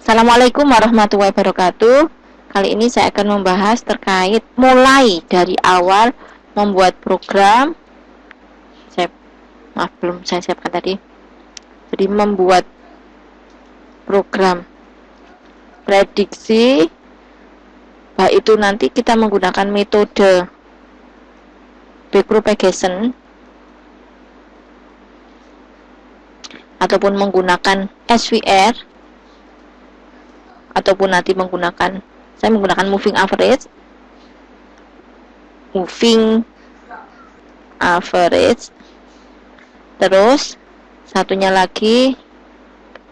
Assalamualaikum warahmatullahi wabarakatuh. Kali ini saya akan membahas terkait mulai dari awal membuat program. Belum saya siapkan tadi. Jadi membuat program prediksi, baik itu nanti kita menggunakan metode backpropagation ataupun menggunakan SVR, ataupun nanti saya menggunakan moving average. Terus satunya lagi,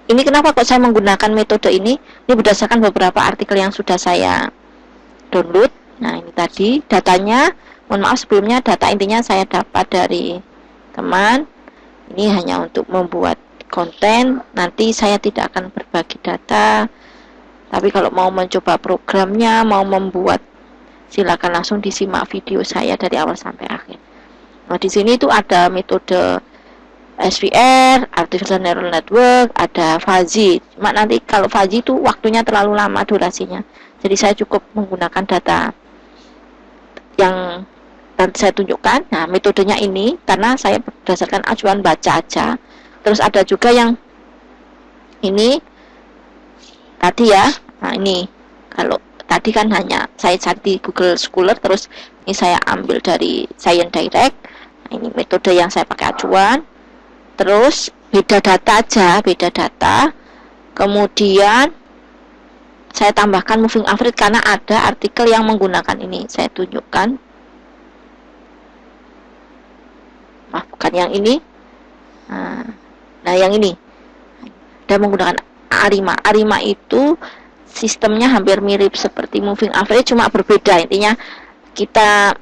ini kenapa kok saya menggunakan metode ini? Ini berdasarkan beberapa artikel yang sudah saya download. Nah, ini tadi datanya, mohon maaf sebelumnya, data intinya saya dapat dari teman. Ini hanya untuk membuat konten. Nanti saya tidak akan berbagi data, tapi kalau mau mencoba programnya, mau membuat, silakan langsung disimak video saya dari awal sampai akhir. Nah, di sini itu ada metode SVR, Artificial Neural Network, ada fuzzy. Cuma nanti kalau fuzzy itu waktunya terlalu lama durasinya. Jadi saya cukup menggunakan data yang nanti saya tunjukkan. Nah, metodenya ini karena saya berdasarkan acuan baca aja. Terus ada juga yang ini tadi ya. Nah, ini kalau tadi kan hanya saya cari di Google Scholar, terus ini saya ambil dari Science Direct. Nah, ini metode yang saya pakai acuan. Terus beda data aja, beda data. Kemudian saya tambahkan moving average karena ada artikel yang menggunakan ini. Saya tunjukkan. Bukan yang ini. Nah, yang ini. Dan menggunakan ARIMA. ARIMA itu sistemnya hampir mirip seperti moving average, cuma berbeda. Intinya kita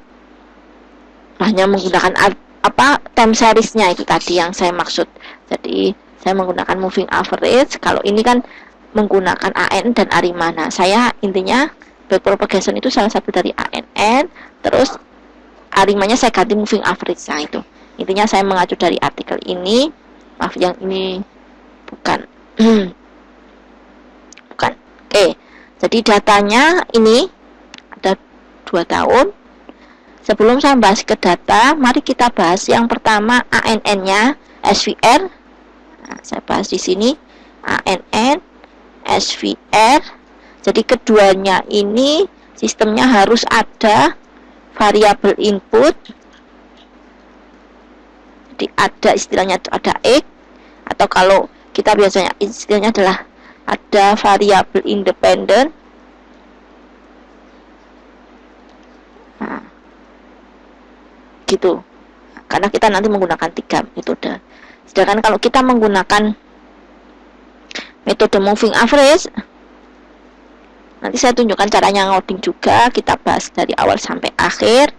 hanya menggunakan time seriesnya, itu tadi yang saya maksud. Jadi saya menggunakan moving average. Kalau ini kan menggunakan AN dan ARIMA. Nah, saya intinya backpropagation itu salah satu dari ANN, terus ARIMA-nya saya ganti moving average. Nah, itu intinya saya mengacu dari artikel ini. Maaf, yang ini bukan. Bukan. Oke. Jadi datanya ini ada 2 tahun. Sebelum saya bahas ke data, mari kita bahas yang pertama ANN-nya, SVR. Nah, saya bahas di sini ANN, SVR. Jadi keduanya ini sistemnya harus ada variabel input. Jadi ada istilahnya itu ada X, atau kalau kita biasanya istilahnya adalah ada variabel independen. Nah, gitu. Karena kita nanti menggunakan 3 metode. Sedangkan kalau kita menggunakan metode moving average, nanti saya tunjukkan caranya ngoding juga, kita bahas dari awal sampai akhir.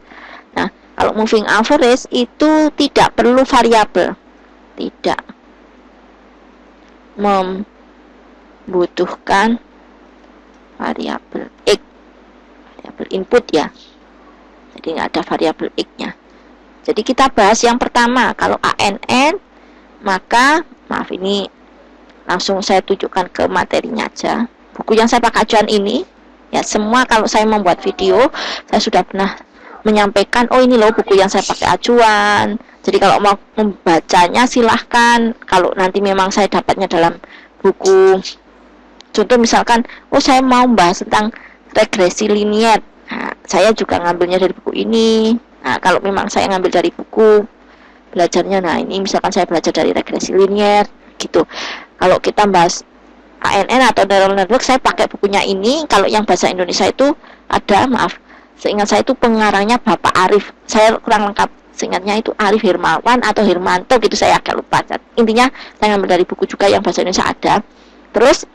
Nah, kalau moving average itu tidak perlu variabel, tidak membutuhkan variabel X, variabel input ya. Jadi nggak ada variabel X-nya. Jadi kita bahas yang pertama, kalau ANN, maka maaf ini langsung saya tunjukkan ke materinya aja. Buku yang saya pakai acuan ini, ya semua kalau saya membuat video, saya sudah pernah menyampaikan, oh ini loh buku yang saya pakai acuan. Jadi kalau mau membacanya silahkan. Kalau nanti memang saya dapatnya dalam buku, contoh misalkan, oh saya mau membahas tentang regresi linier. Nah, saya juga ngambilnya dari buku ini. Nah, kalau memang saya ngambil dari buku belajarnya, nah ini misalkan saya belajar dari regresi linier, gitu. Kalau kita bahas ANN atau neural network, saya pakai bukunya ini. Kalau yang bahasa Indonesia itu ada, maaf, seingat saya itu pengarangnya Bapak Arif. Saya kurang lengkap, seingatnya itu Arif Hermawan atau Hermanto, gitu, saya agak lupa. Intinya saya ngambil dari buku juga yang bahasa Indonesia ada. Terus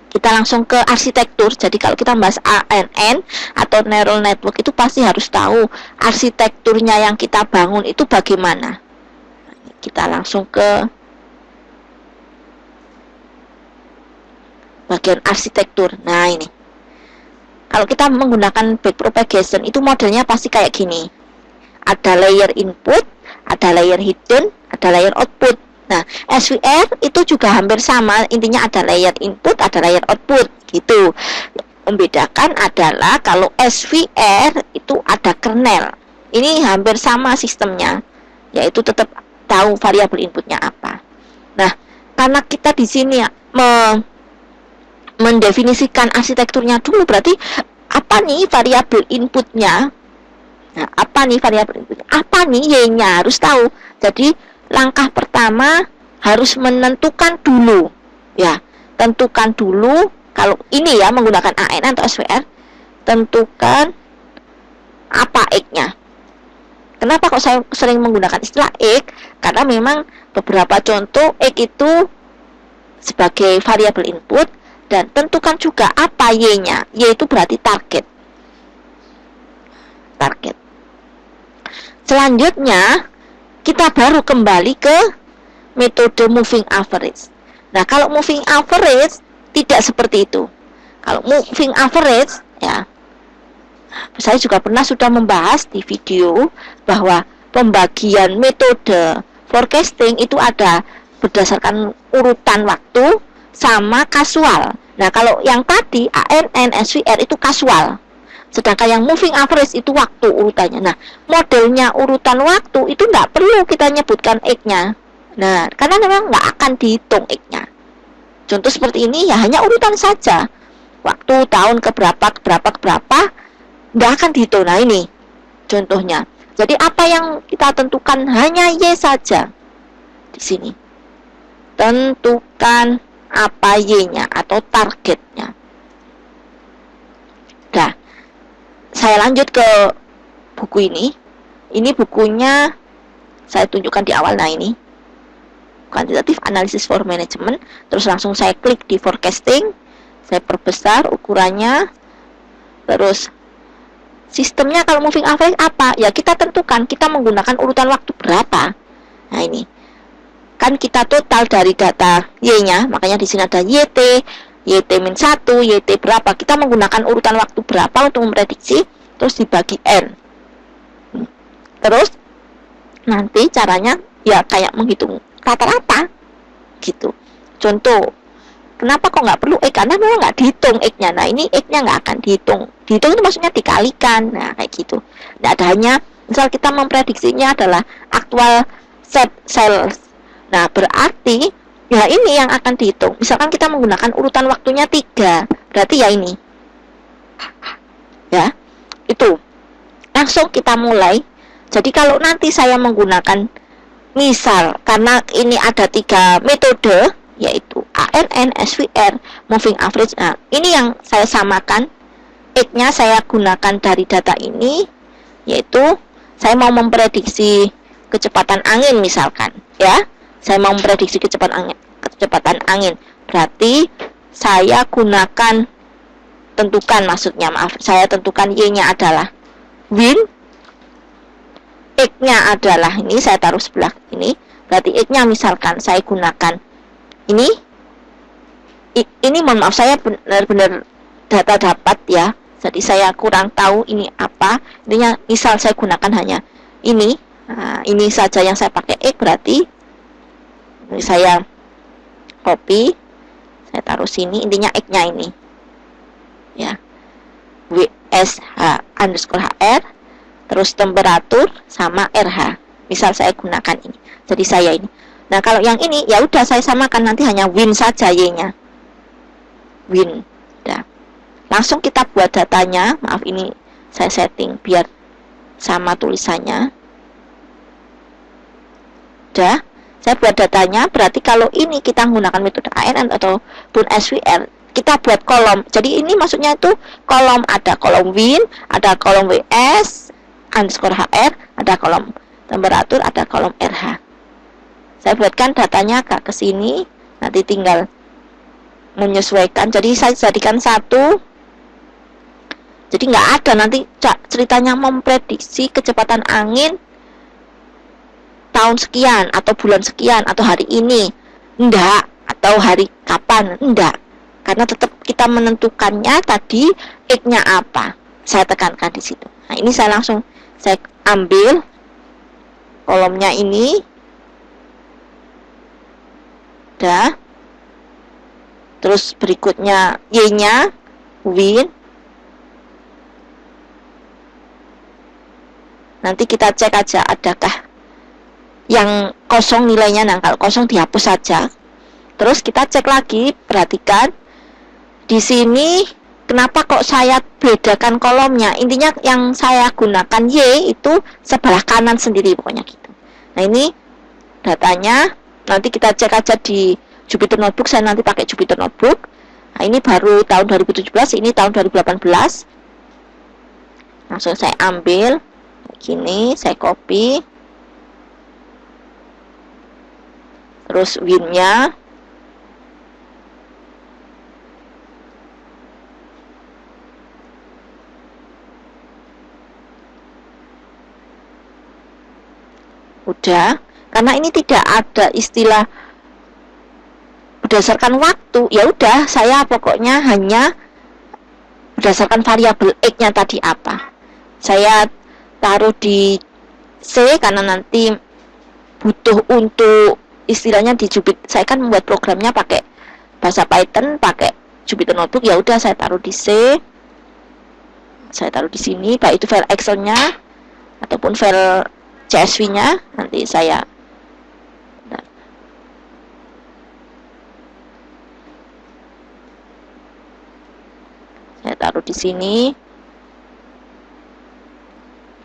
kita langsung ke arsitektur. Jadi kalau kita bahas ANN atau neural network itu pasti harus tahu arsitekturnya yang kita bangun itu bagaimana. Kita langsung ke bagian arsitektur. Nah, ini kalau kita menggunakan backpropagation itu modelnya pasti kayak gini. Ada layer input, ada layer hidden, ada layer output. Nah, SVR itu juga hampir sama, intinya ada layer input, ada layer output gitu. Membedakan adalah kalau SVR itu ada kernel. Ini hampir sama sistemnya, yaitu tetap tahu variabel inputnya apa. Nah, karena kita di sini mendefinisikan arsitekturnya dulu, berarti apa nih variabel inputnya? Nah, apa nih variabel inputnya? Apa nih Y-nya? Harus tahu. Jadi langkah pertama harus menentukan dulu, ya, tentukan dulu. Kalau ini ya menggunakan ANN atau SVR, tentukan apa X-nya. Kenapa kok saya sering menggunakan istilah X? Karena memang beberapa contoh X itu sebagai variabel input, dan tentukan juga apa Y-nya. Y itu berarti target. Selanjutnya kita baru kembali ke metode moving average. Nah, kalau moving average tidak seperti itu. Kalau moving average, ya, saya juga pernah sudah membahas di video bahwa pembagian metode forecasting itu ada berdasarkan urutan waktu sama kasual. Nah, kalau yang tadi ANN, SVR itu kasual. Sedangkan yang moving average itu waktu urutannya. Nah, modelnya urutan waktu itu nggak perlu kita nyebutkan X-nya. Nah, karena memang nggak akan dihitung X-nya. Contoh seperti ini ya hanya urutan saja. Waktu, tahun, keberapa, nggak akan dihitung. Nah, ini contohnya. Jadi apa yang kita tentukan hanya Y saja di sini. Tentukan apa Y-nya atau targetnya. Nah, saya lanjut ke buku ini. Ini bukunya saya tunjukkan di awal. Nah, ini Quantitative Analysis for Management. Terus langsung saya klik di forecasting. Saya perbesar ukurannya. Terus sistemnya kalau moving average apa? Ya kita tentukan, kita menggunakan urutan waktu berapa. Nah, ini kan kita total dari data Y-nya, makanya di sini ada YT-1, YT berapa. Kita menggunakan urutan waktu berapa untuk memprediksi, terus dibagi N. Terus nanti caranya ya kayak menghitung rata-rata gitu. Contoh, kenapa kok nggak perlu X? Karena memang nggak dihitung X-nya. Nah, ini X-nya nggak akan dihitung. Dihitung itu maksudnya dikalikan. Nah, kayak gitu. Nggak ada, hanya misal kita memprediksinya adalah actual set sales. Nah, berarti ya ini yang akan dihitung. Misalkan kita menggunakan urutan waktunya 3, berarti ya ini. Ya, itu. Langsung kita mulai. Jadi kalau nanti saya menggunakan, misal, karena ini ada 3 metode, yaitu ANN, SVR, moving average. Nah, ini yang saya samakan. X-nya saya gunakan dari data ini, yaitu saya mau memprediksi kecepatan angin misalkan, ya. Saya mau memprediksi kecepatan angin. Berarti saya gunakan, saya tentukan Y-nya adalah wind, X-nya adalah ini, saya taruh sebelah ini. Berarti X-nya misalkan saya gunakan ini mohon maaf, saya benar-benar data dapat ya. Jadi saya kurang tahu ini apa. Intinya misal saya gunakan hanya ini. Nah, ini saja yang saya pakai X, berarti ini saya copy, saya taruh sini, intinya X-nya ini. Ya. WSH_HR, terus temperatur sama RH. Misal saya gunakan ini. Jadi saya ini. Nah, kalau yang ini ya udah saya samakan, nanti hanya win saja Y-nya. Win. Udah. Langsung kita buat datanya. Maaf, ini saya setting biar sama tulisannya. Udah. Saya buat datanya. Berarti kalau ini kita menggunakan metode ANN ataupun SVR, kita buat kolom. Jadi ini maksudnya itu kolom, ada kolom win, ada kolom WS_HR, ada kolom temperatur, ada kolom RH. Saya buatkan datanya agak ke sini, nanti tinggal menyesuaikan. Jadi saya jadikan 1. Jadi nggak ada nanti ceritanya memprediksi kecepatan angin tahun sekian atau bulan sekian atau hari ini. Enggak, atau hari kapan, enggak. Karena tetap kita menentukannya tadi X-nya apa. Saya tekankan di situ. Nah, ini saya langsung ambil kolomnya ini. Udah. Terus berikutnya Y-nya win. Nanti kita cek aja adakah yang kosong nilainya. Nah, kalau kosong dihapus saja. Terus kita cek lagi, perhatikan di sini kenapa kok saya bedakan kolomnya. Intinya yang saya gunakan Y itu sebelah kanan sendiri pokoknya gitu. Nah, ini datanya. Nanti kita cek aja di Jupyter Notebook. Saya nanti pakai Jupyter Notebook. Nah, ini baru tahun 2017, ini tahun 2018. Langsung saya ambil gini, saya copy. Terus win-nya. Udah, karena ini tidak ada istilah berdasarkan waktu, ya udah saya pokoknya hanya berdasarkan variabel X-nya tadi apa. Saya taruh di C karena nanti butuh untuk istilahnya di Jupyter. Saya kan membuat programnya pakai bahasa Python, pakai Jupyter Notebook, ya udah saya taruh di C. Saya taruh di sini, baik itu file Excel-nya ataupun file CSV-nya. Nanti saya taruh di sini.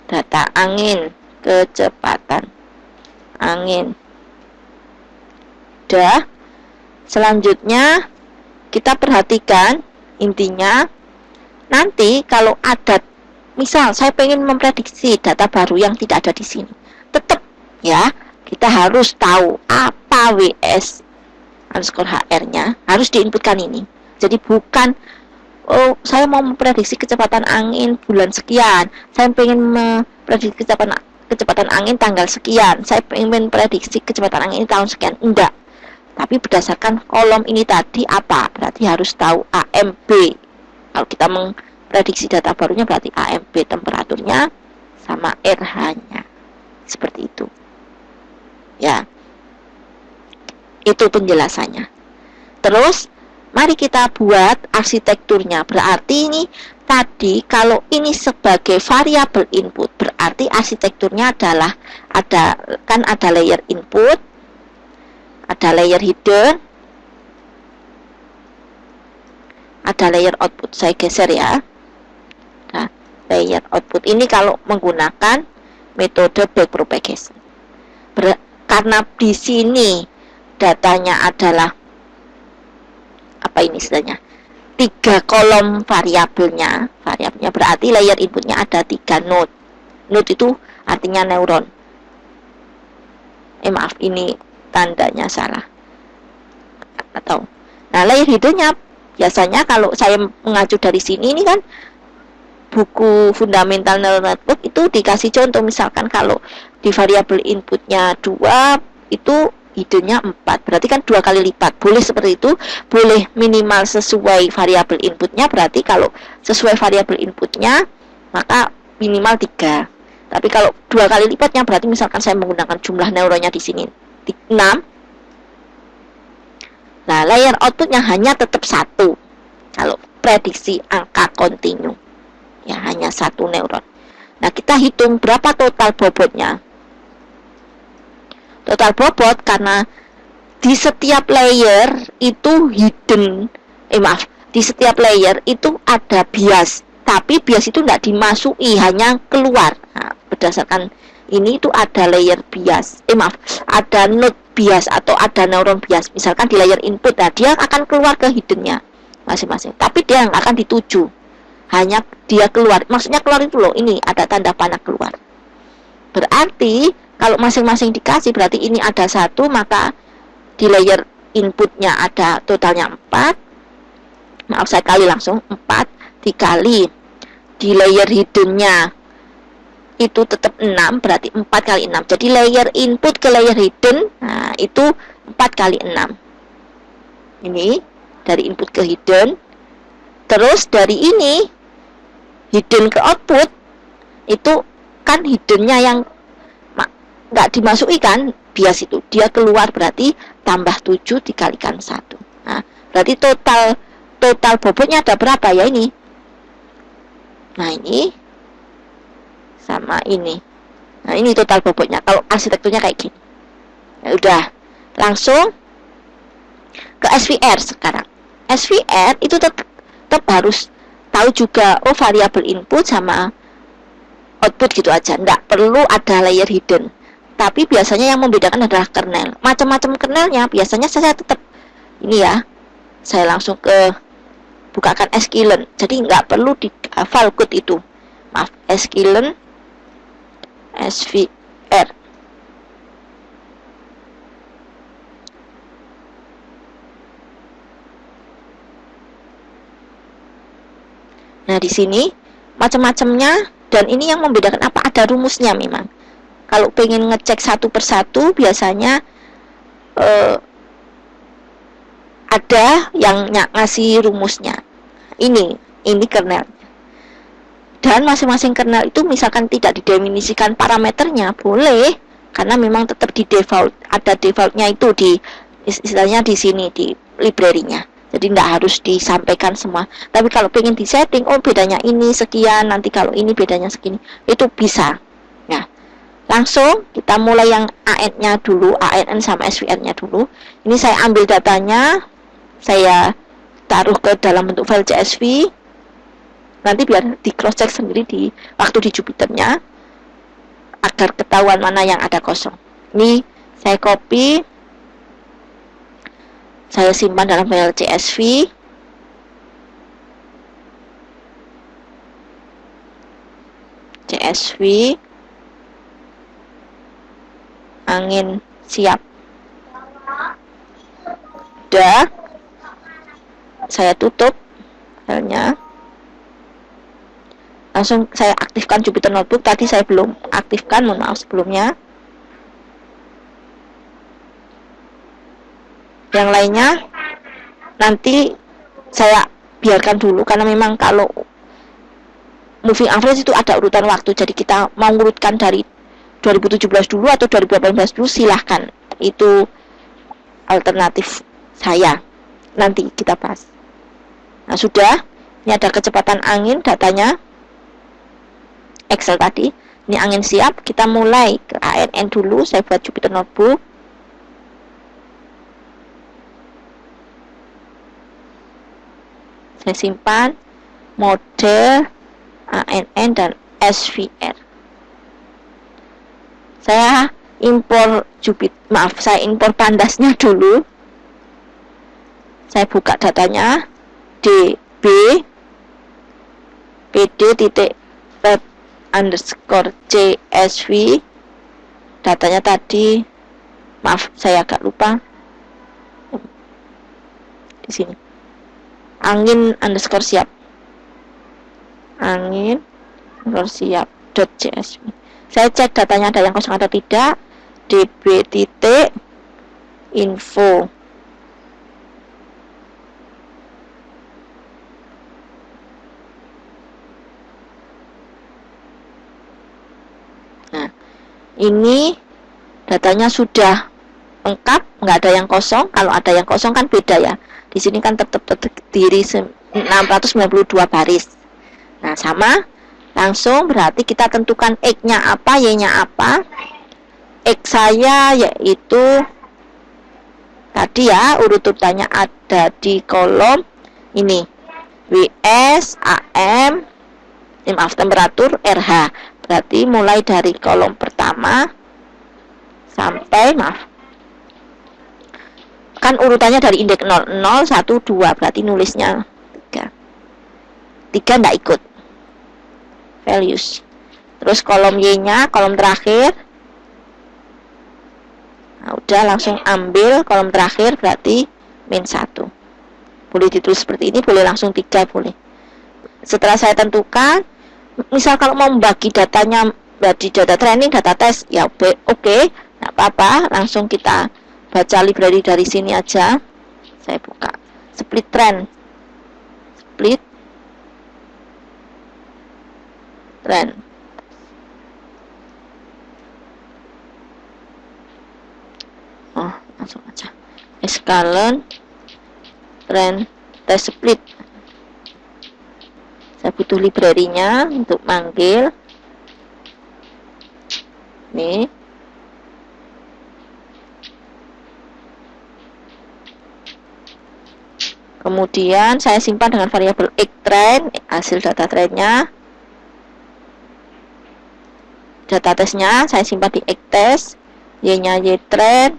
Data angin, kecepatan angin. Udah. Selanjutnya kita perhatikan, intinya nanti kalau ada, misal saya pengen memprediksi data baru yang tidak ada di sini, tetap ya kita harus tahu apa WS underscore HR-nya, harus diinputkan ini. Jadi bukan saya mau memprediksi kecepatan angin bulan sekian, saya pengen memprediksi kecepatan angin tanggal sekian, saya pengen prediksi kecepatan angin ini tahun sekian. Enggak, tapi berdasarkan kolom ini tadi apa, berarti harus tahu AMB. Kalau kita memprediksi data barunya berarti AMB temperaturnya sama RH-nya, seperti itu ya. Itu penjelasannya. Terus mari kita buat arsitekturnya. Berarti ini tadi kalau ini sebagai variabel input, berarti arsitekturnya adalah ada layer input, ada layer hidden, ada layer output. Saya geser ya. Nah, layer output ini kalau menggunakan metode backpropagation. Karena di sini datanya adalah apa ini istilahnya, 3 kolom variabelnya berarti layer inputnya ada 3 node. Node itu artinya neuron. Maaf, ini tandanya salah. Atau nah, layer hiddennya biasanya kalau saya mengacu dari sini, ini kan buku fundamental neural network itu dikasih contoh, misalkan kalau di variabel inputnya 2 itu hiddennya 4, berarti kan 2 kali lipat. Boleh seperti itu, boleh minimal sesuai variabel inputnya. Berarti kalau sesuai variabel inputnya maka minimal 3. Tapi kalau 2 kali lipatnya berarti misalkan saya menggunakan jumlah neuronnya di sini 6. Nah, layer outputnya hanya tetap 1 kalau prediksi angka kontinu, ya hanya 1 neuron. Nah, kita hitung berapa total bobotnya. Total bobot karena di setiap layer itu hidden, di setiap layer itu ada bias, tapi bias itu tidak dimasuki, hanya keluar. Nah, berdasarkan ini itu ada layer bias, ada node bias atau ada neuron bias. Misalkan di layer input, nah dia akan keluar ke hiddennya masing-masing, tapi dia nggak akan dituju, hanya dia keluar. Maksudnya keluar itu loh, ini ada tanda panah keluar. Berarti kalau masing-masing dikasih, berarti ini ada 1, maka di layer inputnya ada totalnya 4. Maaf, saya kali langsung 4 dikali di layer hiddennya itu tetap 6, berarti 4 kali 6. Jadi layer input ke layer hidden, nah itu 4 kali 6. Ini dari input ke hidden. Terus dari ini hidden ke output, itu kan hiddennya yang nggak dimasuki kan bias itu, dia keluar, berarti tambah 7 dikalikan 1. Nah, berarti total bobotnya ada berapa ya ini? Nah, ini sama ini. Nah, ini total bobotnya. Kalau arsitekturnya kayak gini. Ya udah, langsung ke SVR sekarang. SVR itu tetap harus tahu juga, oh variabel input sama output gitu aja. Nggak perlu ada layer hidden. Tapi biasanya yang membedakan adalah kernel. Macam-macam kernelnya, biasanya saya tetap ini ya. Saya langsung ke bukakan sklearn. Jadi nggak perlu di hafal code itu. Maaf, sklearn SVR. Nah, di sini macam-macamnya, dan ini yang membedakan apa, ada rumusnya memang. Kalau pengen ngecek satu persatu biasanya ada yang ngasih rumusnya. Ini kernel. Dan masing-masing kernel itu misalkan tidak didefinisikan parameternya, boleh, karena memang tetap di default, ada defaultnya itu di istilahnya di sini di library-nya. Jadi tidak harus disampaikan semua. Tapi kalau pengen disetting, oh bedanya ini sekian, nanti kalau ini bedanya segini, itu bisa. Nah, langsung kita mulai yang ANN-nya dulu, ANN sama SVR-nya dulu. Ini saya ambil datanya, saya taruh ke dalam bentuk file CSV. Nanti biar di cross check sendiri di waktu di Jupyternya agar ketahuan mana yang ada kosong. Ini saya copy, saya simpan dalam file CSV. Angin siap. Udah. Saya tutup filenya. Langsung saya aktifkan Jupyter Notebook. Tadi saya belum aktifkan, mohon maaf sebelumnya. Yang lainnya nanti saya biarkan dulu, karena memang kalau moving average itu ada urutan waktu. Jadi kita mau urutkan dari 2017 dulu atau 2018 dulu, silahkan. Itu alternatif saya. Nanti kita bahas. Nah, sudah. Ini ada kecepatan angin datanya. Excel tadi. Ini angin siap. Kita mulai ke ANN dulu. Saya buat Jupyter Notebook. Saya simpan model ANN dan SVR. Saya impor saya impor pandasnya dulu. Saya buka datanya db pd.web_csv. Datanya tadi, maaf saya agak lupa di sini. Angin_siap. Angin_siap.csv. Saya cek datanya ada yang kosong atau tidak. db.info. Nah, ini datanya sudah lengkap, nggak ada yang kosong. Kalau ada yang kosong kan beda ya. Di sini kan tetap terdiri 692 baris. Nah, sama. Langsung berarti kita tentukan X-nya apa, Y-nya apa. X saya yaitu tadi ya, urutannya ada di kolom ini. WS, AM, temperatur, RH. Berarti mulai dari kolom pertama sampai, kan urutannya dari indeks 0, 0, 1, 2. Berarti nulisnya 3. 3 enggak ikut. Values. Terus kolom Y-nya, kolom terakhir. Nah, udah langsung ambil kolom terakhir, berarti min 1. Boleh ditulis seperti ini, boleh langsung 3, boleh. Setelah saya tentukan, misal kalau mau membagi datanya dari data training, data tes, ya oke, nggak apa-apa, langsung kita baca library dari sini aja. Saya buka split trend, oh langsung aja Eskalen trend test split. Saya butuh library-nya untuk manggil. Nih. Kemudian saya simpan dengan variabel xTrend, hasil data trendnya. Data testnya saya simpan di xTest, y-nya yTrend,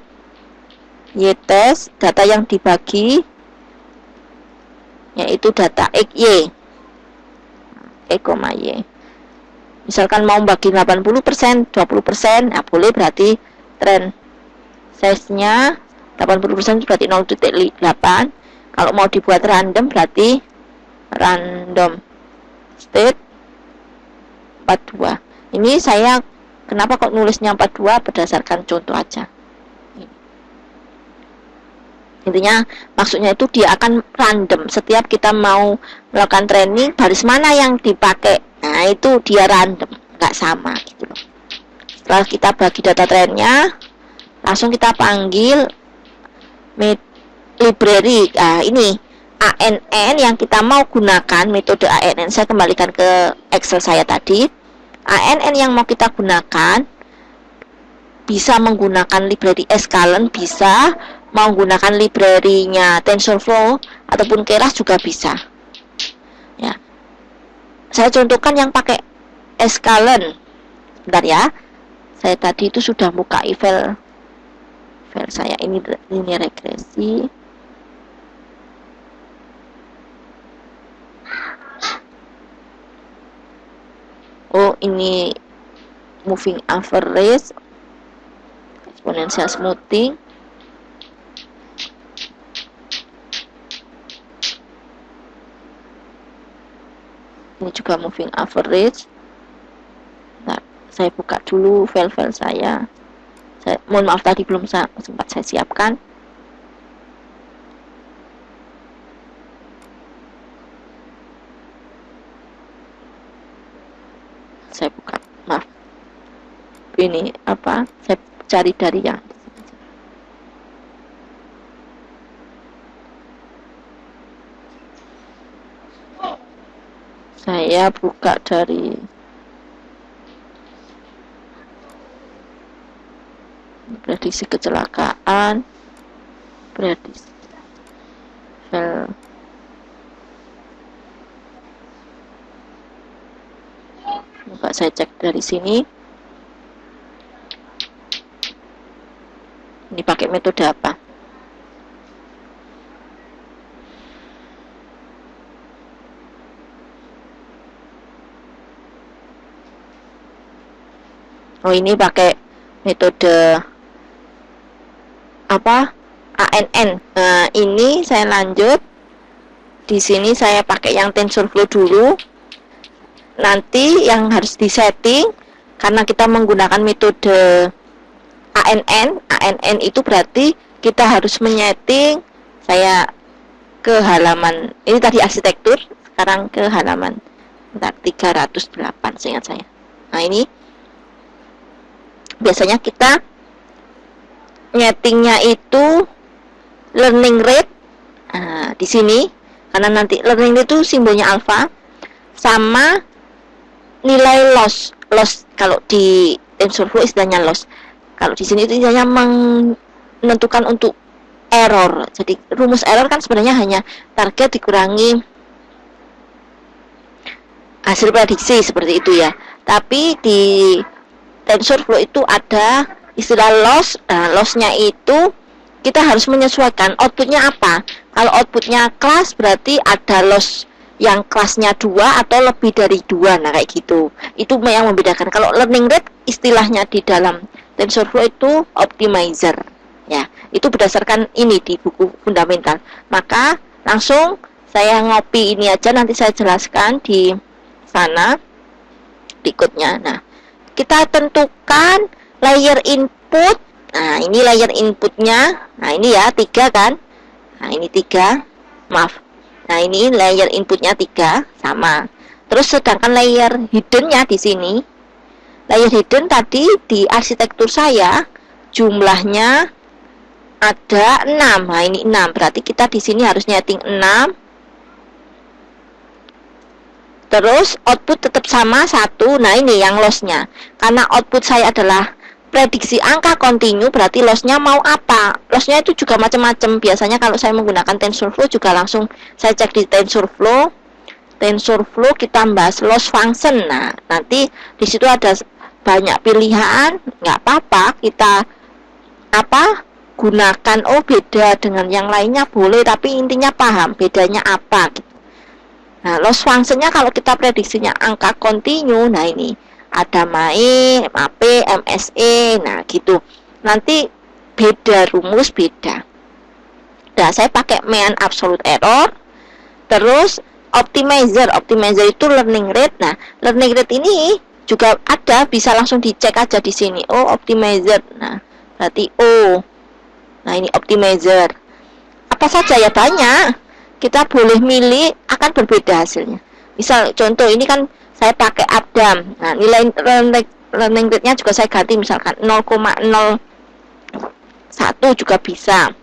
yTest, data yang dibagi yaitu data xy, y. Misalkan mau bagi 80%, 20%, nah boleh, berarti trend size-nya 80% berarti 0.8. Kalau mau dibuat random berarti random state 42. Ini saya kenapa kok nulisnya 42 berdasarkan contoh aja. Intinya maksudnya itu dia akan random. Setiap kita mau melakukan training, baris mana yang dipakai, nah itu dia random, nggak sama gitu loh. Setelah kita bagi data trennya, langsung kita panggil library. Nah ini ANN yang kita mau gunakan, metode ANN saya kembalikan ke Excel saya tadi. ANN yang mau kita gunakan bisa menggunakan library Eskalen, bisa menggunakan library-nya TensorFlow ataupun Keras juga bisa. Ya, saya contohkan yang pakai Eskalen. Bentar ya, saya tadi itu sudah buka file saya. Ini regresi. Oh, ini moving average, exponential smoothing. Ini juga moving average. Nah, saya buka dulu file-file saya. Mohon maaf tadi belum sempat saya siapkan. Saya buka, maaf. Ini apa? Saya cari dari yang saya buka dari prediksi kecelakaan, prediksi file. Coba saya cek dari sini. Ini pakai metode apa? Oh, ini pakai metode apa? ANN. Nah, ini saya lanjut. Di sini saya pakai yang TensorFlow dulu. Nanti yang harus disetting, karena kita menggunakan metode ANN itu berarti kita harus menyeting. Saya ke halaman, ini tadi arsitektur, sekarang ke halaman 308 seingat saya. Nah, ini biasanya kita nyetingnya itu learning rate. Nah, di sini karena nanti learning rate itu simbolnya alpha, sama nilai loss kalau di TensorFlow istilahnya loss. Kalau di sini itu istilahnya menentukan untuk error. Jadi rumus error kan sebenarnya hanya target dikurangi hasil prediksi, seperti itu ya. Tapi di TensorFlow itu ada istilah loss. Nah, lossnya itu kita harus menyesuaikan outputnya apa. Kalau outputnya kelas berarti ada loss yang kelasnya 2 atau lebih dari 2. Nah, kayak gitu. Itu yang membedakan. Kalau learning rate istilahnya di dalam TensorFlow itu optimizer. Ya, itu berdasarkan ini di buku fundamental. Maka langsung saya ngopi ini aja, nanti saya jelaskan di sana berikutnya. Nah, kita tentukan layer input. Nah, ini layer inputnya. Nah, ini ya 3 kan. Nah, ini 3. Maaf. Nah, ini layer inputnya 3 sama. Terus sedangkan layer hiddennya di sini. Layer hidden tadi di arsitektur saya jumlahnya ada 6. Nah, ini 6. Berarti kita di sini harus nyeting 6. Terus output tetap sama 1. Nah, ini yang lossnya. Karena output saya adalah prediksi angka kontinu, berarti lossnya mau apa? Lossnya itu juga macam-macam. Biasanya kalau saya menggunakan TensorFlow juga langsung saya cek di TensorFlow. TensorFlow kita bahas loss function. Nah, nanti di situ ada banyak pilihan. Nggak apa-apa kita gunakan. Oh, beda dengan yang lainnya boleh, tapi intinya paham bedanya apa gitu. Nah, loss functionnya kalau kita prediksinya angka kontinu, nah ini ada MAE, MAP, MSE, nah gitu. Nanti beda rumus beda. Nah, saya pakai mean absolute error. Terus optimizer itu learning rate. Nah, learning rate ini juga ada, bisa langsung dicek aja di sini. Oh, optimizer. Nah, berarti O. Nah, ini optimizer. Apa saja ya, banyak. Kita boleh milih, akan berbeda hasilnya. Misal contoh ini kan saya pakai Abdam. Nah, nilai learning rate-nya juga saya ganti misalkan 0,01 juga bisa.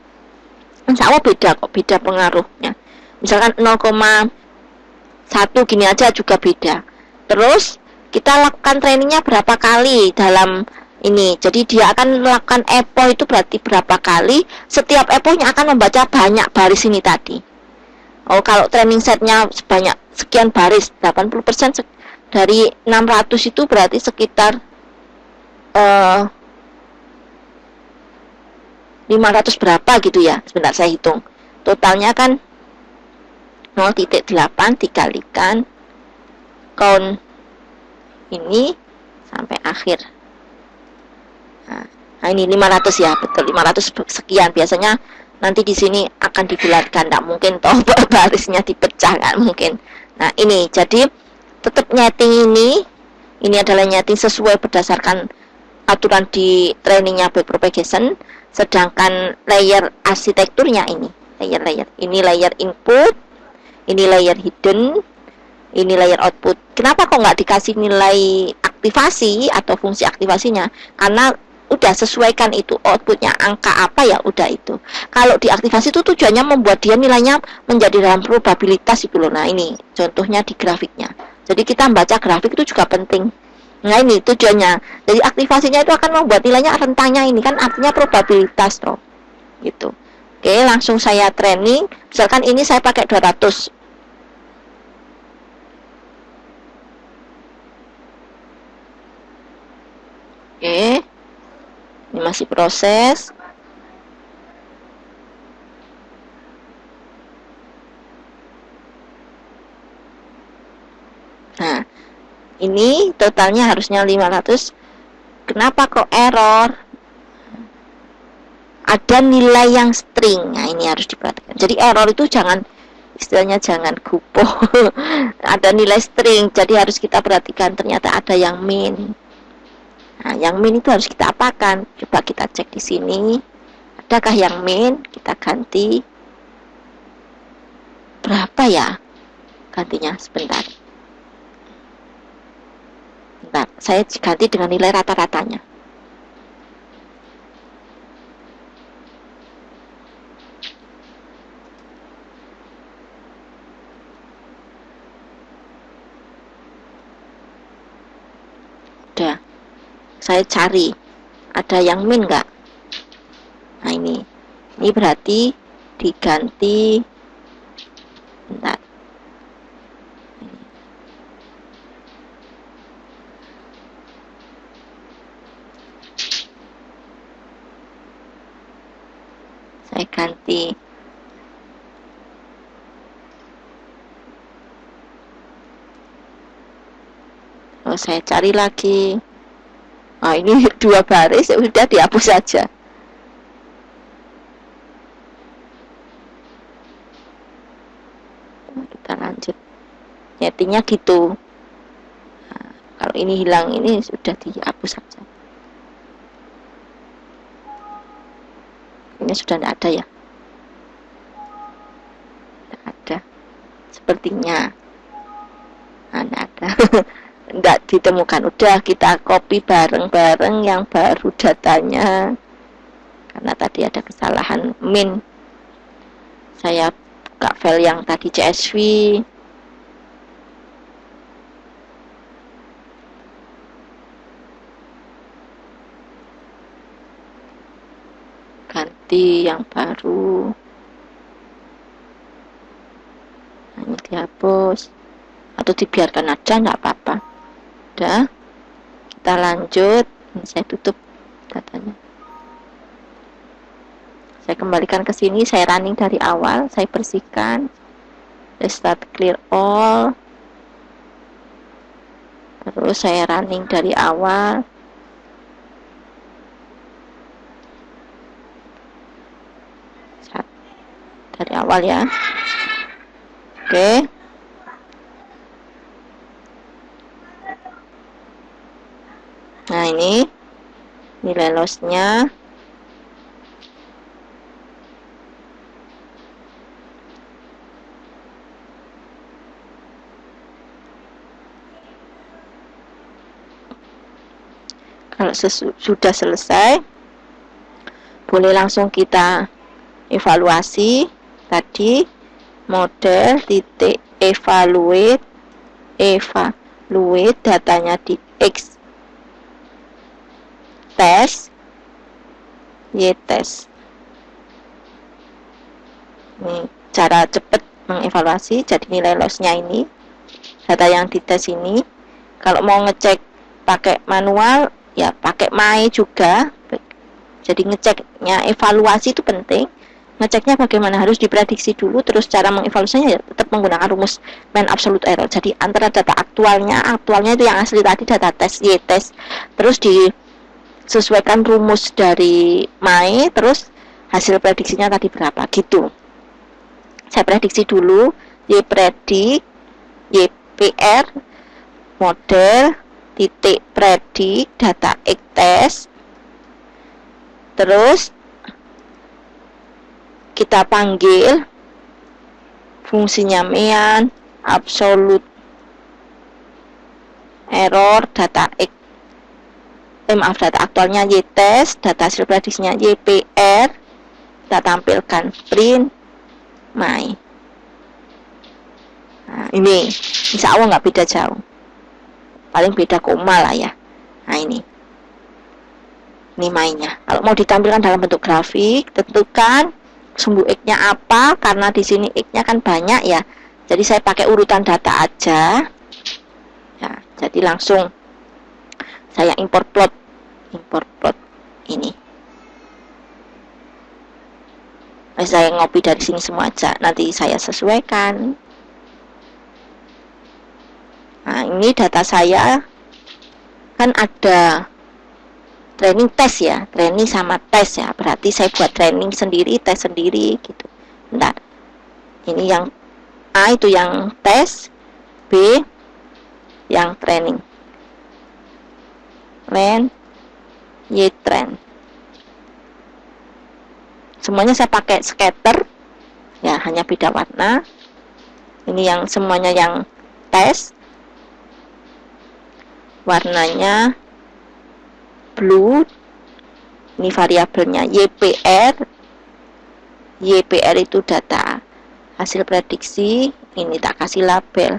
Insya Allah beda kok, beda pengaruhnya. Misalkan 0,1 gini aja juga beda. Terus kita lakukan trainingnya berapa kali dalam ini. Jadi dia akan melakukan epoch itu berarti berapa kali. Setiap epochnya akan membaca banyak baris ini tadi. Oh, kalau training setnya sebanyak sekian baris, 80% dari 600 itu berarti sekitar 500 berapa gitu ya. Sebentar saya hitung. Totalnya kan 0,8 dikalikan count ini sampai akhir. Nah, ini 500 ya, betul 500 sekian. Biasanya nanti di sini akan dibulatkan, tidak mungkin toh barisnya dipecah, nggak mungkin. Nah, ini jadi tetap nyeting ini adalah nyeting sesuai berdasarkan aturan di trainingnya backpropagation. Sedangkan layer arsitekturnya ini layer ini layer input, ini layer hidden, ini layer output. Kenapa kok nggak dikasih nilai aktivasi atau fungsi aktivasinya? Karena udah sesuaikan itu outputnya angka apa ya udah itu. Kalau diaktifasi itu tujuannya membuat dia nilainya menjadi dalam probabilitas itu loh. Nah, ini contohnya di grafiknya. Jadi kita membaca grafik itu juga penting. Nah, ini tujuannya. Jadi aktivasinya itu akan membuat nilainya rentangnya ini kan artinya probabilitas toh. Gitu. Oke, langsung saya training. Misalkan ini saya pakai 200. Oke. Ini masih proses. Nah, ini totalnya harusnya 500. Kenapa kok error? Ada nilai yang string. Nah, ini harus diperhatikan. Jadi error itu istilahnya jangan gupoh. Ada nilai string. Jadi harus kita perhatikan, ternyata ada yang min. Nah, yang min itu harus kita apakan? Coba kita cek di sini. Adakah yang min? Kita ganti. Berapa ya gantinya? Sebentar. Saya ganti dengan nilai rata-ratanya. Udah. Saya cari ada yang min enggak. Nah, ini berarti diganti. Bentar. Saya ganti. Terus saya cari lagi. Nah, ini 2 baris, sudah dihapus saja. Kita lanjut. Nyetingnya gitu. Nah, kalau ini hilang, ini sudah dihapus saja. Ini sudah tidak ada ya. Tidak ada. Sepertinya. Nah, tidak ada. Tidak ditemukan. Udah kita copy bareng-bareng yang baru datanya. karena tadi ada kesalahan min. Saya buka file yang tadi CSV, ganti yang baru. Nah, ini dihapus atau dibiarkan aja, nggak apa-apa. Udah, kita lanjut. Ini saya tutup datanya. Saya kembalikan ke sini, saya running dari awal, saya bersihkan, restart clear all, terus saya running dari awal. Dari awal ya. Oke. Nah, ini nilai lossnya. Kalau sudah selesai, boleh langsung kita evaluasi. Tadi model titik evaluate datanya di X test Y test. Ini cara cepat mengevaluasi. Jadi nilai lossnya ini, data yang dites ini. Kalau mau ngecek pakai manual, ya pakai my juga. Jadi ngeceknya, evaluasi itu penting. Ngeceknya bagaimana, harus diprediksi dulu, terus cara mengevaluasinya ya tetap menggunakan rumus mean absolute error. Jadi antara data aktualnya itu yang asli tadi, data tes Y tes, terus disesuaikan rumus dari my, terus hasil prediksinya tadi berapa gitu. Saya prediksi dulu, Y predik, Y PR, model titik predik data X test, terus kita panggil fungsinya mean absolute error data X, data aktualnya Y test, data hasil prediksinya YPR, kita tampilkan print my. Nah, ini insya Allah nggak beda jauh, paling beda koma lah ya. Nah, ini my-nya. Kalau mau ditampilkan dalam bentuk grafik, tentukan sumbu X-nya apa, karena di sini X-nya kan banyak ya. Jadi saya pakai urutan data aja. Ya, jadi langsung saya import plot ini. Saya ngopi dari sini semua aja, nanti saya sesuaikan. Nah, ini data saya kan ada training tes ya, training sama tes ya, berarti saya buat training sendiri, tes sendiri gitu. Bentar, ini yang A itu yang tes, B yang training, len Y train. Semuanya saya pakai scatter ya, hanya beda warna. Ini yang semuanya yang tes, warnanya blue. Ini variabelnya YPR. YPR itu data hasil prediksi. Ini tak kasih label.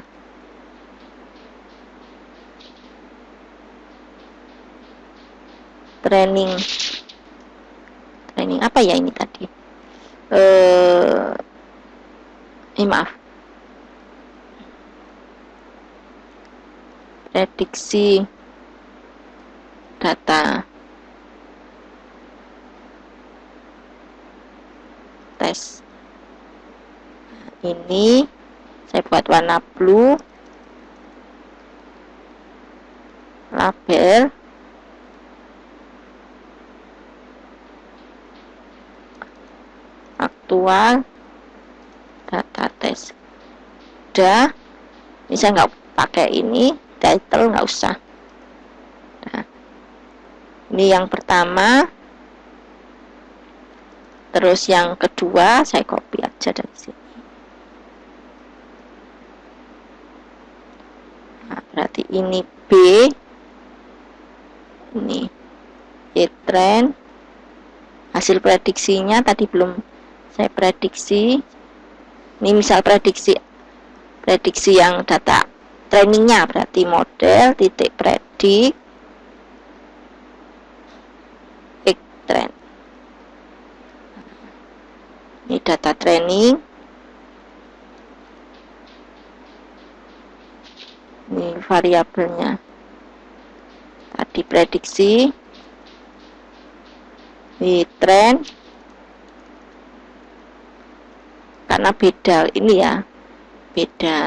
Training apa ya ini tadi? Maaf. Prediksi data tes. Ini saya buat warna blue, label aktual data tes. Udah, ini saya nggak pakai ini title, nggak usah. Nah, ini yang pertama, terus yang kedua saya copy aja dari sini. Nah, berarti ini B, ini Y-trend, hasil prediksinya tadi belum saya prediksi. Ini misal prediksi yang data trainingnya, berarti model titik predik x trend. Ini data training, ini variabelnya tadi prediksi, ini trend, karena beda ini ya, beda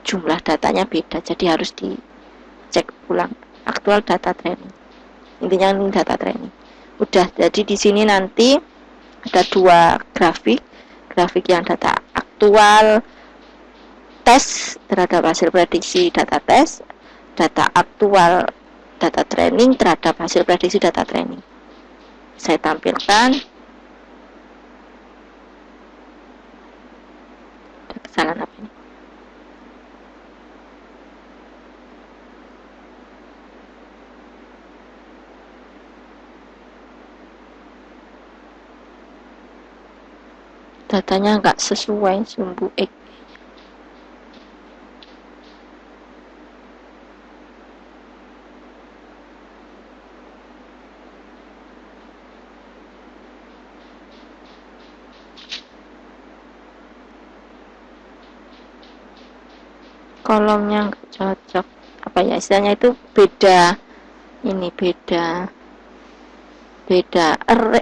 jumlah datanya beda, jadi harus dicek ulang aktual data training. Intinya ini data training. Udah, jadi di sini nanti ada dua grafik yang data aktual tes terhadap hasil prediksi data tes, data aktual data training terhadap hasil prediksi data training. Saya tampilkan. Ada kesalahan apa ini? Datanya nggak sesuai sumbu X. Kolomnya nggak cocok, apa ya istilahnya itu, beda ini, beda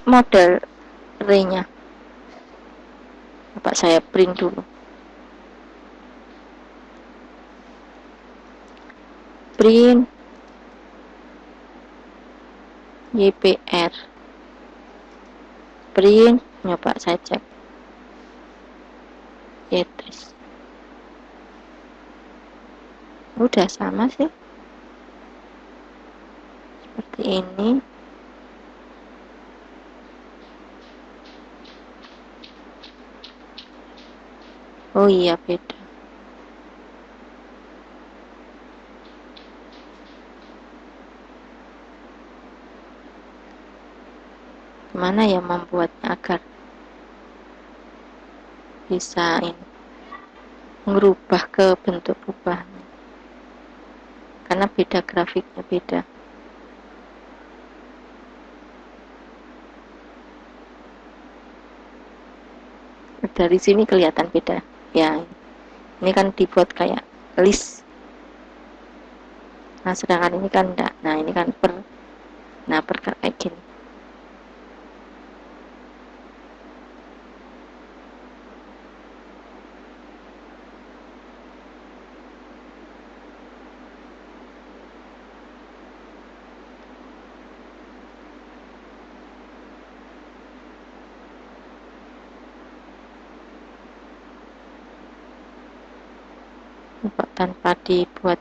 model array-nya. Apa saya print dulu, print YPR, print, nyoba saya cek Ytris. Udah sama sih, seperti ini. Oh iya, beda. Gimana ya membuatnya agar bisa ini merubah ke bentuk perubahan, karena beda grafiknya, beda. Dari sini kelihatan beda ya, ini kan dibuat kayak list, nah sedangkan ini kan enggak. Nah ini kan per kayak gini. Tanpa dibuat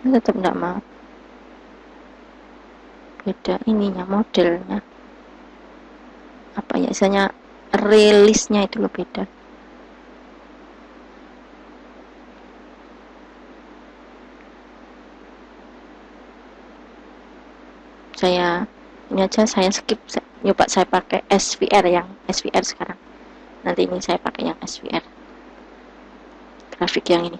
ini, tetap enggak mau, beda ininya, modelnya, apa ya misalnya rilisnya itu lebih beda. Saya ini aja, saya skip, nyoba saya pakai SVR, yang SVR sekarang. Nanti ini saya pakai yang SVR, grafik yang ini.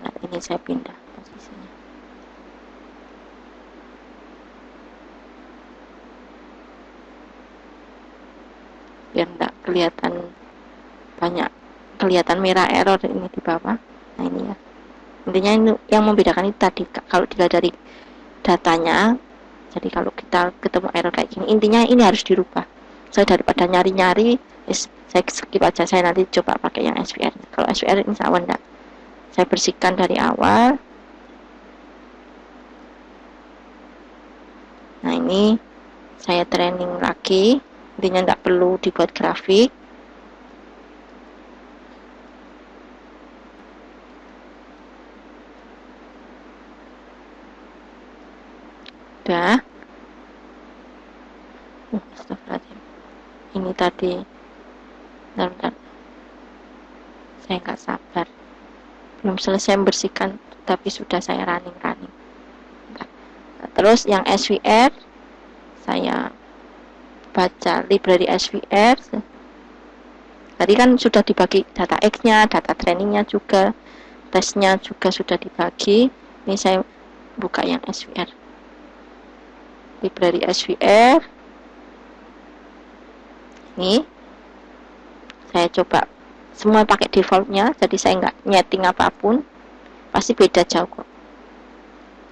Nah ini saya pindah posisinya. Biar enggak kelihatan banyak, kelihatan merah error ini di bawah. Nah ini ya, intinya ini yang membedakan itu tadi, kalau dilihat dari datanya. Jadi kalau kita ketemu error kayak gini, intinya ini harus dirubah. Saya daripada nyari-nyari, saya skip aja, saya nanti coba pakai yang SVR. Kalau SVR ini sama enggak, saya bersihkan dari awal. Nah ini saya training lagi, intinya enggak perlu dibuat grafik. Udah. Astagfirullahaladzim. Ini tadi. Bentar, saya nggak sabar, belum selesai membersihkan tapi sudah saya running. Terus yang SVR, saya baca library SVR. Tadi kan sudah dibagi data X-nya, data trainingnya juga, tesnya juga sudah dibagi. Ini saya buka yang SVR, library SVR. Ini saya coba semua pakai defaultnya, jadi saya nggak nyeting apapun, pasti beda jauh kok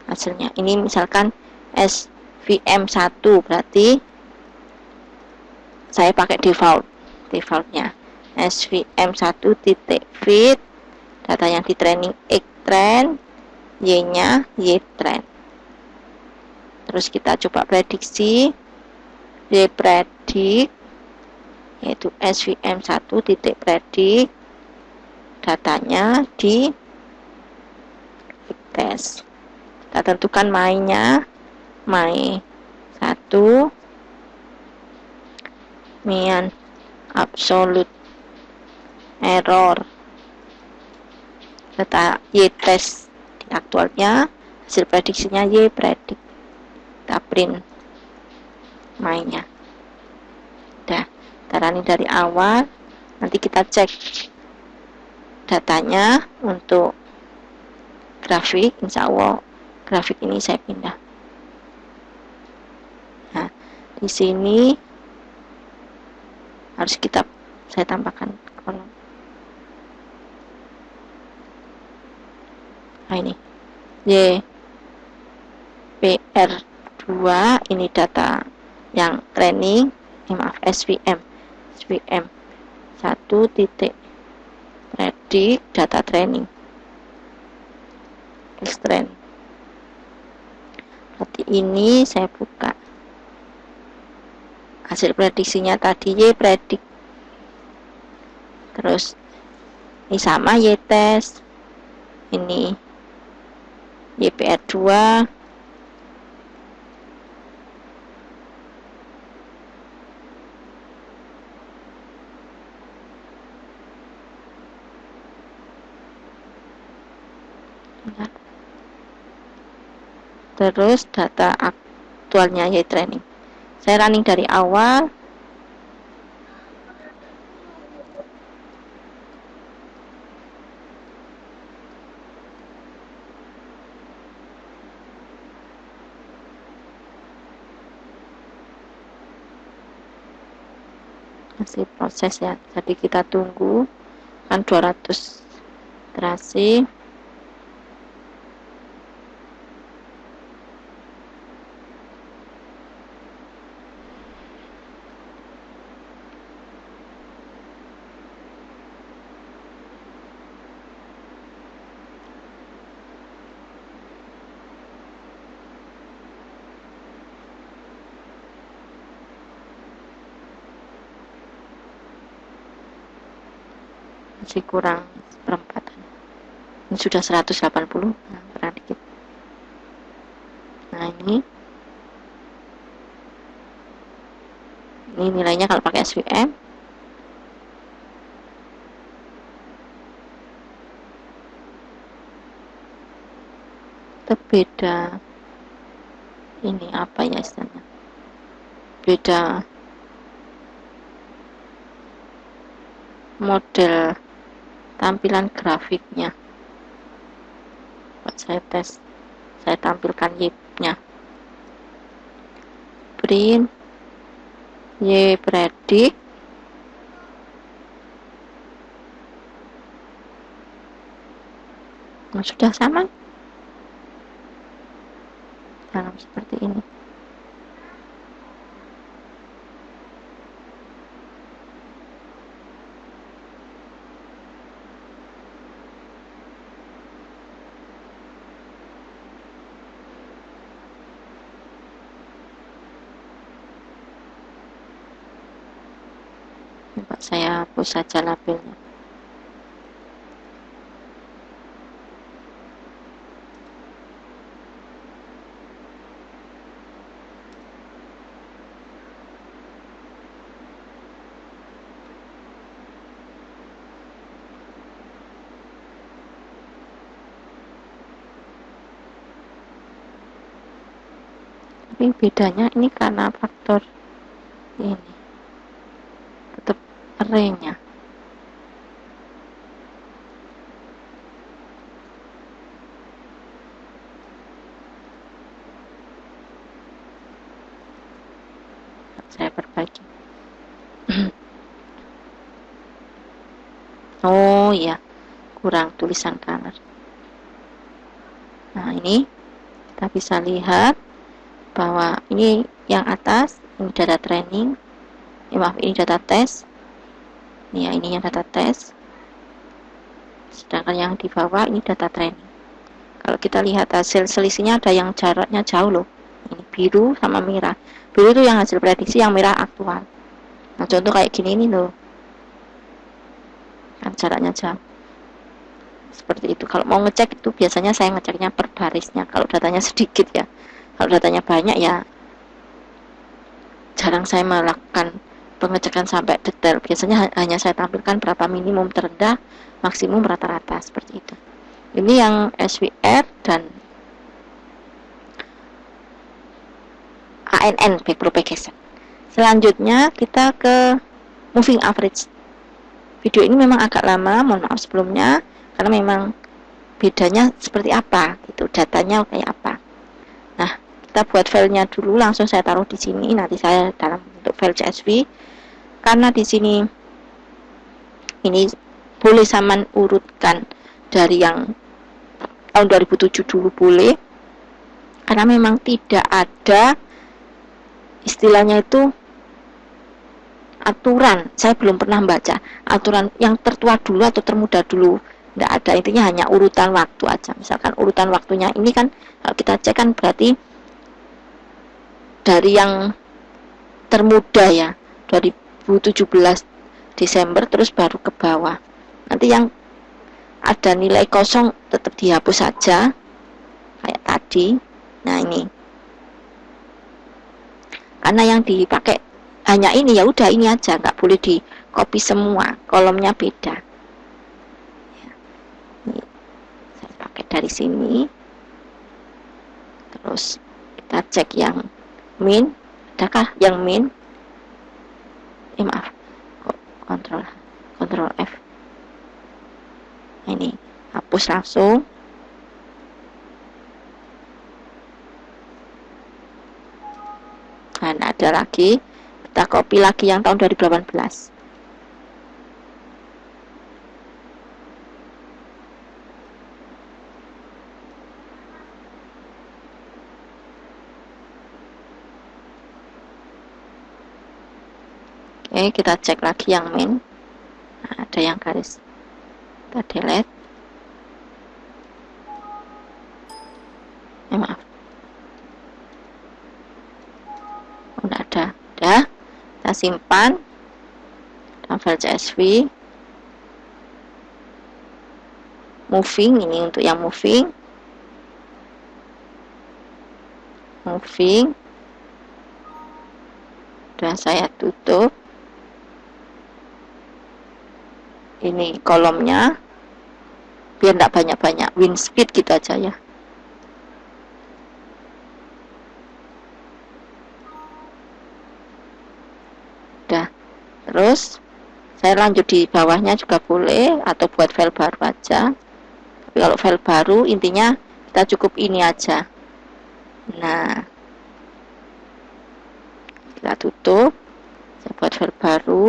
hasilnya. Ini misalkan SVM1, berarti saya pakai defaultnya SVM1.fit, data yang di training X trend, Y nya Y trend. Terus kita coba prediksi, Y predict, yaitu SVM1.predict, datanya di test. Kita tentukan mainnya, my 1, mean absolute error, data Y test di aktualnya, hasil prediksinya Y predict. Kita print mainnya. Udah, kita running dari awal. Nanti kita cek datanya untuk grafik. Insya Allah grafik ini saya pindah. Nah, di sini harus saya tambahkan kolom. Nah, ini YPR2, ini data yang training, SVM 1.predict, data training X-trend. Berarti ini saya buka hasil prediksinya tadi Y predict, terus ini sama Y test, ini YPR2, terus data aktualnya Y training. Saya running dari awal. Masih proses ya, jadi kita tunggu, kan 200 iterasi. Masih kurang seperempatan. Ini sudah 180, nah, kurang dikit. Nah, ini nilainya kalau pakai SVM. Beda ini apa ya istilahnya, beda model tampilan grafiknya. Saya tes, saya tampilkan Y-nya, print Y predict, nah, sudah sama dalam seperti ini. Saya hapus saja labelnya. Tapi bedanya ini karena faktor ini tetap array-nya. Saya perbaiki. Oh iya, kurang tulisan color. Nah, ini kita bisa lihat bahwa ini yang atas ini data training, maaf, ini data test. Ini ya, ini yang data test. Sedangkan yang di bawah ini data training. Kalau kita lihat hasil selisihnya ada yang jaraknya jauh loh. Ini biru sama merah. Biru itu yang hasil prediksi, yang merah aktual. Nah, contoh kayak gini ini loh. Kan jaraknya jauh. Seperti itu. Kalau mau ngecek itu biasanya saya ngeceknya per barisnya. Kalau datanya sedikit ya. Kalau datanya banyak ya jarang saya melakukan pengecekan sampai detail. Biasanya hanya saya tampilkan berapa minimum terendah, maksimum rata-rata, seperti itu. Ini yang SWR dan ANN, back propagation. Selanjutnya kita ke moving average. Video ini memang agak lama, mohon maaf sebelumnya, karena memang bedanya seperti apa, gitu, datanya kayak apa. Nah, kita buat filenya dulu, langsung saya taruh di sini. Nanti saya dalam bentuk file CSV. Karena di sini ini boleh sama urutkan dari yang tahun 2007 dulu boleh. Karena memang tidak ada istilahnya itu aturan. Saya belum pernah baca aturan yang tertua dulu atau termuda dulu. Tidak ada, intinya hanya urutan waktu aja. Misalkan urutan waktunya ini kan kalau kita cek kan berarti dari yang termuda ya 2017 Desember terus baru ke bawah. Nanti yang ada nilai kosong tetap dihapus saja kayak tadi. Nah, ini karena yang dipakai hanya ini, ya udah ini aja, nggak boleh di copy semua, kolomnya beda. Ini saya pakai dari sini. Terus kita cek yang min, adakah yang min? Maaf, Ctrl F. Nah, ini hapus langsung. Nah, ada lagi, kita copy lagi yang tahun 2018. Oke, kita cek lagi yang min. Nah, ada yang garis, kita delete. Maaf, udah ada. Kita simpan dalam file CSV. Moving, ini untuk yang moving. Udah saya tutup. Ini kolomnya biar tidak banyak-banyak, win speed gitu aja ya. Udah, terus saya lanjut di bawahnya juga boleh, atau buat file baru aja. Tapi kalau file baru intinya kita cukup ini aja. Nah, kita tutup, saya buat file baru.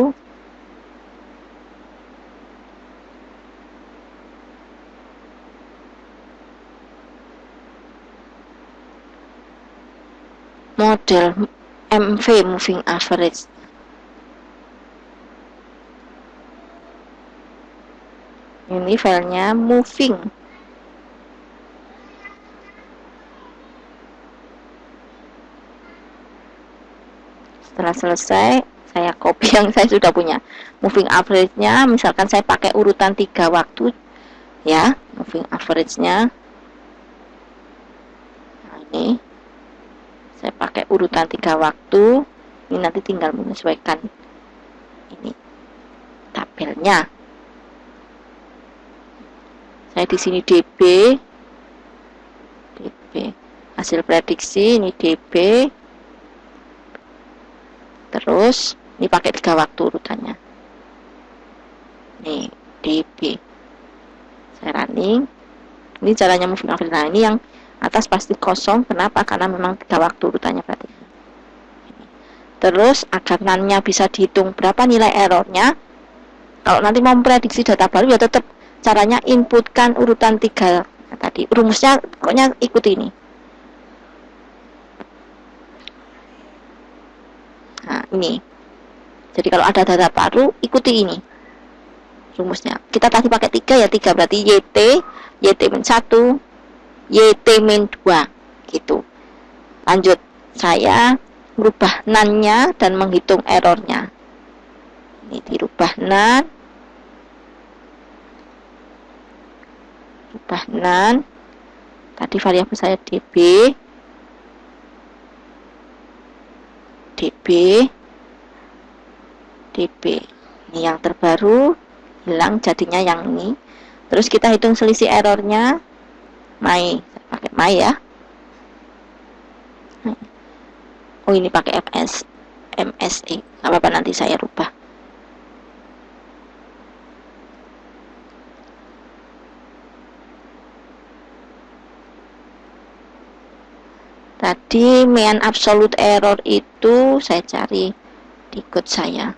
Model MV, moving average. Ini filenya moving. Setelah selesai, saya copy yang saya sudah punya. Moving average-nya, misalkan saya pakai urutan 3 waktu, ya, moving average-nya. Nah, ini saya pakai urutan 3 waktu. Ini nanti tinggal menyesuaikan ini tabelnya. Saya di sini DB. hasil prediksi ini DB, terus ini pakai 3 waktu urutannya, nih DB, saya running. Ini caranya moving average. Nah, ini yang atas pasti kosong. Kenapa? Karena memang 3 waktu urutannya berarti. Terus agar nannya bisa dihitung berapa nilai errornya, kalau nanti mau memprediksi data baru ya tetap caranya inputkan urutan 3 tadi. Rumusnya pokoknya ikuti ini. Nah, ini. Jadi kalau ada data baru, ikuti ini rumusnya. Kita tadi pakai 3 ya, 3 berarti YT-1, YT-2 gitu. Lanjut, saya merubah NaN-nya dan menghitung errornya. Ini dirubah NaN, rubah NaN. Tadi variabel saya DB, ini yang terbaru hilang, jadinya yang ini. Terus kita hitung selisih errornya, my, saya pakai my ya. Oh, ini pakai MSE, nggak apa-apa, nanti saya rubah. Tadi mean absolute error itu saya cari di code saya.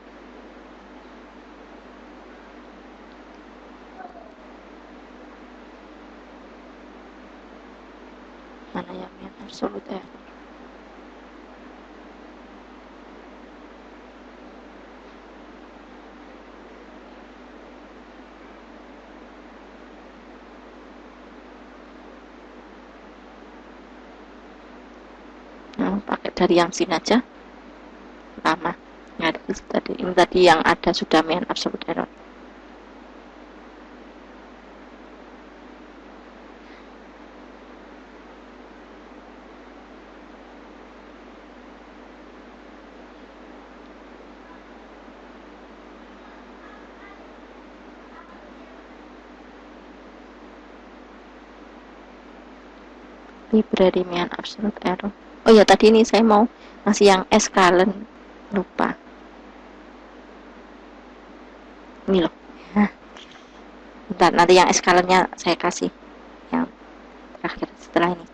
Mana yang mean absolute error? Pakai dari yang sini aja, lama nggak ada tadi. Ini tadi yang ada sudah mean absolute error. Library mean absolute error. Oh ya, tadi ini saya mau ngasih yang eskalen, lupa. Ini loh. Bentar, nanti yang eskalennya saya kasih yang terakhir setelah ini.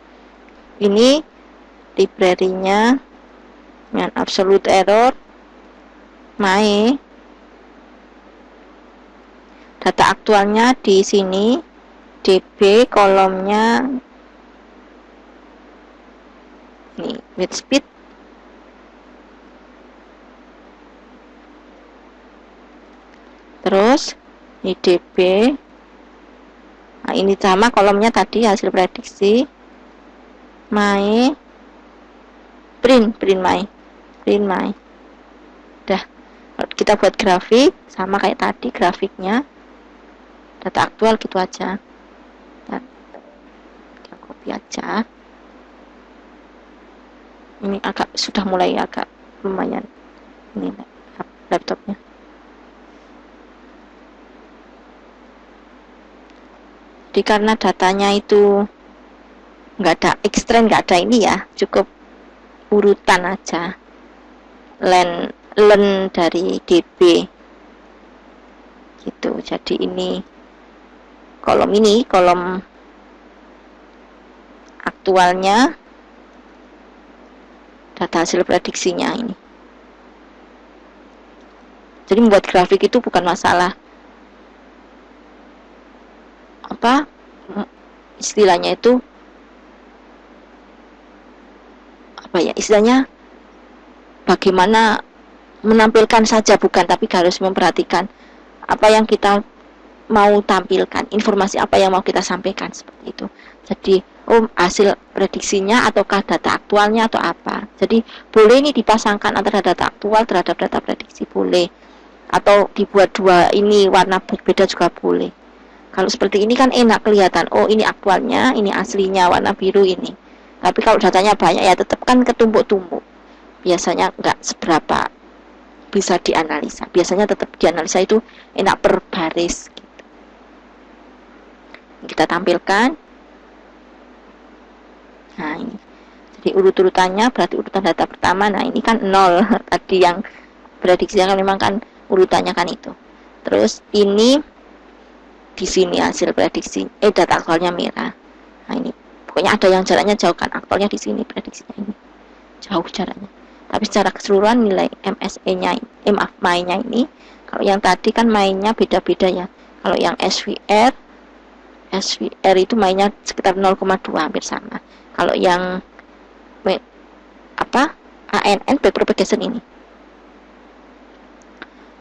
Ini library-nya mean absolute error, my, data aktualnya di sini, DB, kolomnya nih, with speed, terus ini DB. Nah, ini sama kolomnya tadi hasil prediksi, my, print my. Udah, kita buat grafik sama kayak tadi, grafiknya data aktual gitu aja. Kita copy aja. Ini sudah mulai agak lumayan ini laptopnya. Jadi karena datanya itu nggak ada extend, nggak ada ini ya, cukup urutan aja, len dari DB gitu. Jadi ini kolom aktualnya, data hasil prediksinya ini. Jadi membuat grafik itu bukan masalah apa istilahnya itu, apa ya istilahnya, bagaimana menampilkan saja bukan, tapi harus memperhatikan apa yang kita mau tampilkan, informasi apa yang mau kita sampaikan, seperti itu. Jadi hasil prediksinya ataukah data aktualnya atau apa. Jadi boleh ini dipasangkan antara data aktual terhadap data prediksi, boleh, atau dibuat dua ini warna berbeda juga boleh. Kalau seperti ini kan enak kelihatan, oh ini aktualnya, ini aslinya warna biru ini. Tapi kalau datanya banyak ya tetap kan ketumpuk-tumpuk, biasanya nggak seberapa bisa dianalisa. Biasanya tetap dianalisa itu enak per baris gitu. Kita tampilkan. Nah, ini Jadi urut-urutannya berarti urutan data pertama, nah ini kan 0 tadi yang prediksinya kan memang kan urutannya kan itu. Terus ini di sini hasil prediksi data aktualnya merah. Nah ini pokoknya ada yang jaraknya jauh kan, aktualnya di sini prediksinya ini jauh jaraknya. Tapi secara keseluruhan nilai MSE-nya MAI-nya ini, kalau yang tadi kan mainnya beda-beda ya. Kalau yang SVR itu mainnya sekitar 0,2 hampir sama. Kalau yang ANN backpropagation ini.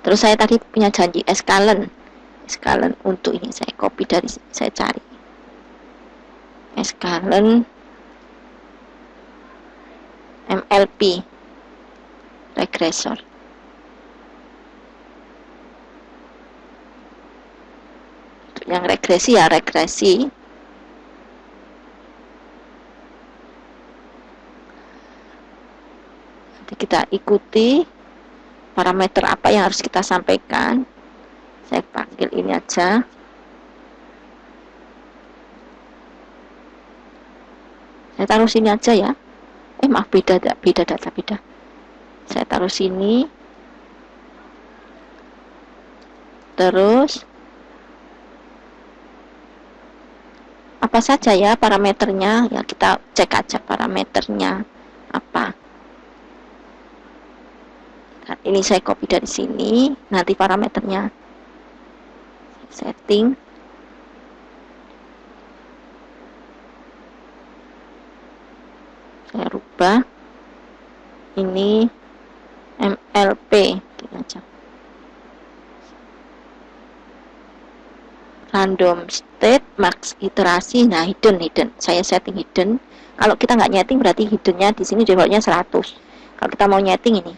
Terus saya tadi punya janji eskalen untuk ini saya copy dari saya cari eskalen MLP regresor. Untuk yang regresi ya regresi. Nanti kita ikuti parameter apa yang harus kita sampaikan. Saya panggil ini aja. Saya taruh sini aja ya. Maaf, beda data. Saya taruh sini. Terus apa saja ya parameternya? Ya kita cek aja parameternya apa. Nah, ini saya copy dari sini. Nanti parameternya setting. Saya rubah. Ini MLP gini aja. Random state max iterasi. Nah, hidden. Saya setting hidden. Kalau kita nggak nyeting berarti hiddennya di sini defaultnya 100. Kalau kita mau nyeting ini.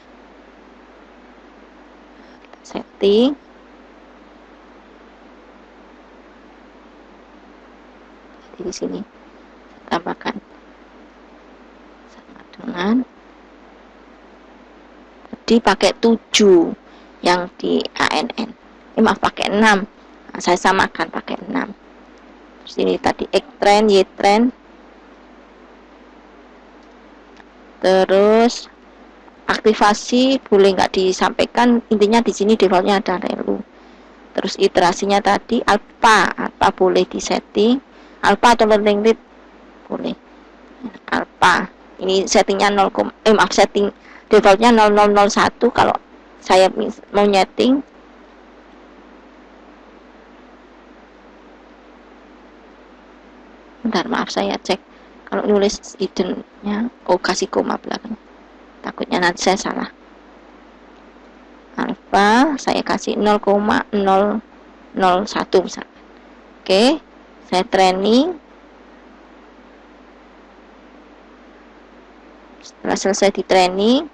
Kita setting. Jadi di sini tambahkan sama dengan tadi pakai 7 yang di ANN. Maaf, pakai 6. Nah, saya samakan pakai 6. Terus ini tadi X trend, Y trend. Terus aktivasi boleh nggak disampaikan, intinya di sini defaultnya ada relu. Terus iterasinya tadi alpha boleh disetting, alpha atau learning rate boleh. Alpha ini settingnya 0, setting defaultnya 0001. Kalau saya mau nyeting bentar, maaf saya cek kalau nulis hiddennya kasih koma belakang, takutnya nanti saya salah. Alpha saya kasih 0,001 misalkan. Oke, saya training. Setelah selesai di training,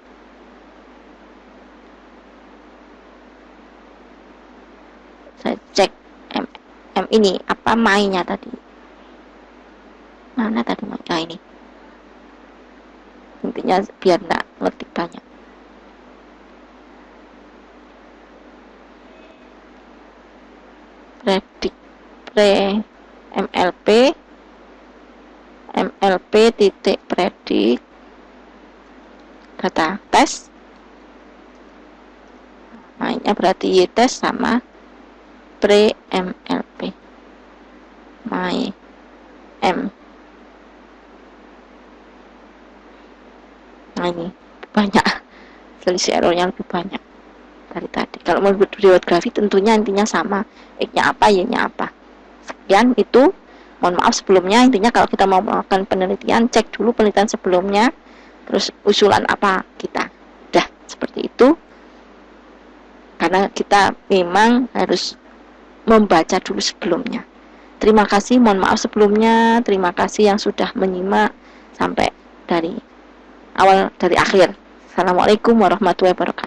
saya cek M ini apa mainnya tadi. Mana tadi mainnya ini? Intinya biar enggak ngetik banyak. MLP titik predik data tes. Mainnya berarti Y tes sama pre MLP my M. Nah ini banyak, selisih errornya lebih banyak dari tadi. Kalau mau buat grafik tentunya intinya sama, X-nya apa, Y-nya apa. Sekian itu, mohon maaf sebelumnya. Intinya kalau kita mau melakukan penelitian, cek dulu penelitian sebelumnya, terus usulan apa kita. Udah, seperti itu. Karena kita memang harus membaca dulu sebelumnya. Terima kasih, mohon maaf sebelumnya. Terima kasih yang sudah menyimak sampai dari awal dari akhir. Assalamualaikum warahmatullahi wabarakatuh.